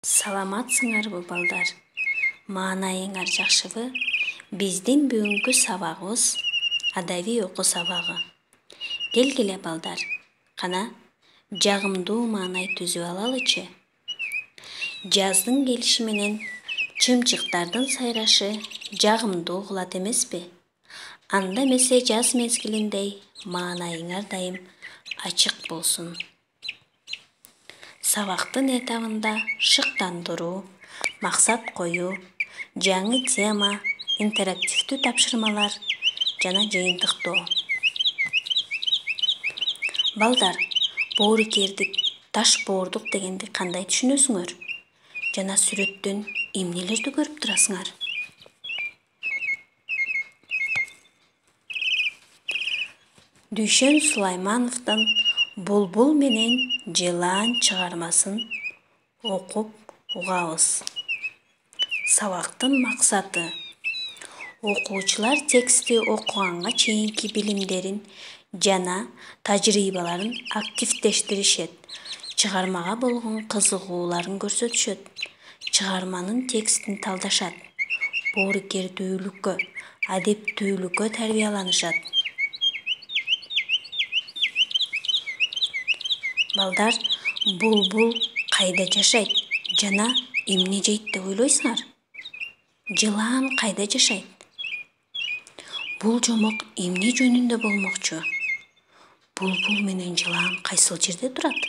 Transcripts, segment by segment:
Саламатсыңарбы балдар? Маанайыңар жакшыбы? Биздин бүгүнкү сабагыбыз адабий окуу сабагы. Келгиле балдар, кана жагымдуу маанай түзүп алалычы. Жаздын келиши менен чымчыктардын сайрашы жагымдуу кылат эмеспи? Анда эмесе жаз мезгилиндей маанайыңар дайым ачык болсун. Сабактын этабында шыктандыруу, максат коюу, жаңы тема, интерактивдүү тапшырмалар жана жыйынтыктоо. Балдар, боорукердик, таш боордук дегенди кандай түшүнөсүңөр? Жана сүрөттөн эмнелерди көрүп турасыңар? Дүйшөн Сулаймановдун Булбул менен жылаан чыгармасын окуп угабыз. Сабактын максаты: окуучулар текстти окуганга чейинки билимдерин жана тажрыйбаларын активдештиришет, чыгармага болгон кызыгууларын көрсөтүшөт, чыгарманын текстин талдашат, боорукердүүлүккө, адептүүлүккө тарбияланышат. Балдар, булбул кайда жашайт жана эмне жейт деп ойлойсуңар? Жылаан кайда жашайт? Бул жомок эмне жөнүндө болмокчу? Булбул менен жылаан кайсыл жерде турат?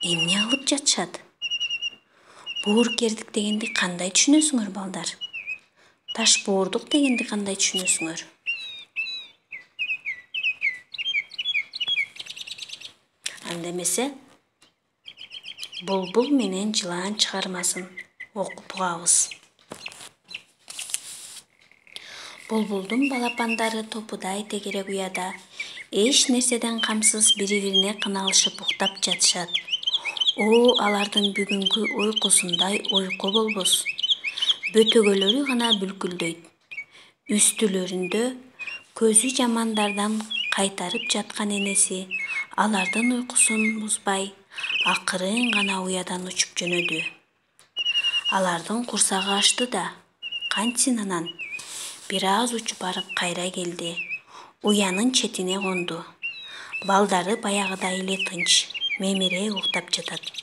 Эмне алып жатышат? Боорукердик дегенди кандай түшүнөсүңөр балдар? Таш боордук дегенди кандай түшүнөсүңөр? Анда эмесе Булбул менен жылаан чыгармасын окуп угабыз. Булбулдун балапандары топудай тегерек уяда эч нерседен камсыз бири-бирине кыналышып уктап жатышат. Алардын бүгүнкү уйкусундай уйку болбос. Бөтөгөлөрү гана бүлкүлдөйт. Үстүлөрүндө көзү жамандардан кайтарып жаткан энеси алардын уйкусун бузбай, акырын гана уядан учуп жөнөдү. Алардын курсагы ачты да, кантсин анан бир аз учуп барып кайра келди. Уянын четине конду. Балдары баягыдай эле тынч, мемире уктап жатат.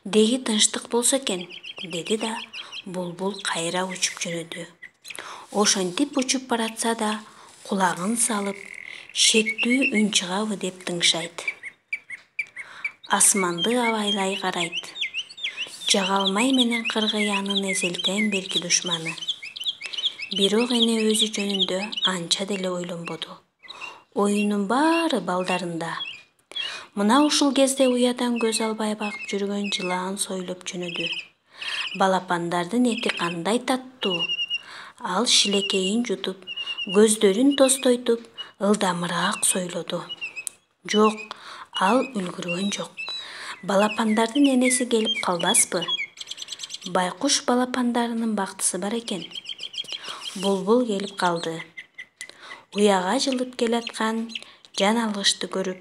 Деги тынчтык болсо экен, деди да булбул кайра учуп жөнөдү. Ошентип учуп баратса да, кулагын салып, шектүү үн чыгабы деп тыңшайт. Асманды абайлай карайт. Жагалмай менен кыргый анын эзелтен берки душманы. Бирок эне өзү жөнүндө анча деле ойлонбоду. Оюнун баары балдарында. Мына ушул кезде уядан көз албай багып жүргөн жылаан сойлоп жөнөдү. Балапандардын эти кандай таттуу. Ал шилекейин жутуп, көздөрүн тостойтуп, ылдамыраак сойлоду. Жок, ал үлгүргөн жок. Балапандардын энеси келип калбаспы? Байкуш балапандарынын бактысы бар экен. Булбул келип калды. Уяга жылып келаткан жан алгычты көрүп,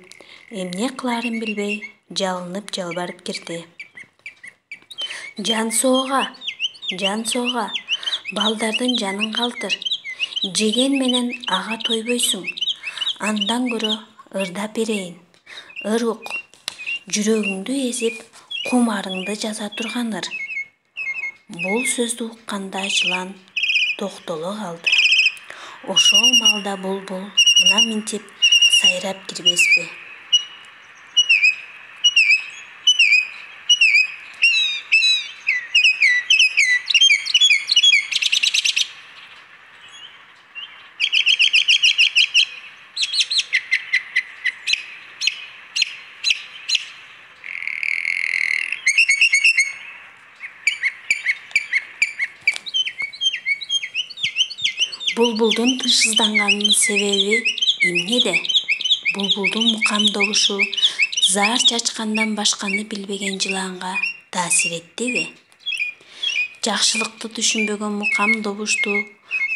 эмне кыларын билбей, жалынып жалбарып кирди. Жан соога, балдардын жанын калтыр. Жеген менен ага тойбойсуң. Андан көрө ырдап берейин. Ыр ук. Жүрөгүңдү эзип, кумарыңды жаза турган ыр. Бул сөздү укканда жылаан токтоло калды. Ошол маалда булбул мына минтип сайрап кирбеспи? Булбулдун тынчсызданганынын себеби эмнеде? Булбулдун мукам добушу зар чачкандан башканы билбеген жылаанга таасир эттиби? Жакшылыкты түшүнбөгөн мукам добушту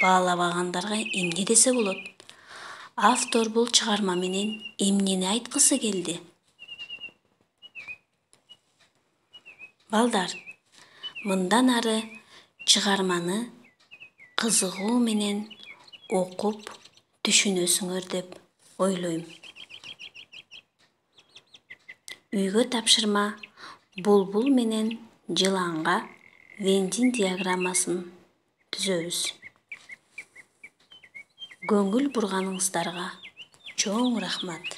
баалабагандарга эмне десе болот? Автор бул чыгарма менен эмнени айткысы келди? Балдар, мындан ары чыгарманы кызыгуу менен окуп түшүнөсүңөр деп ойлойм. Үйгө тапшырма булбул менен жыланга Вендин диаграммасын түзөбүз. Көңүл бурганыңыздарга чоң рахмат.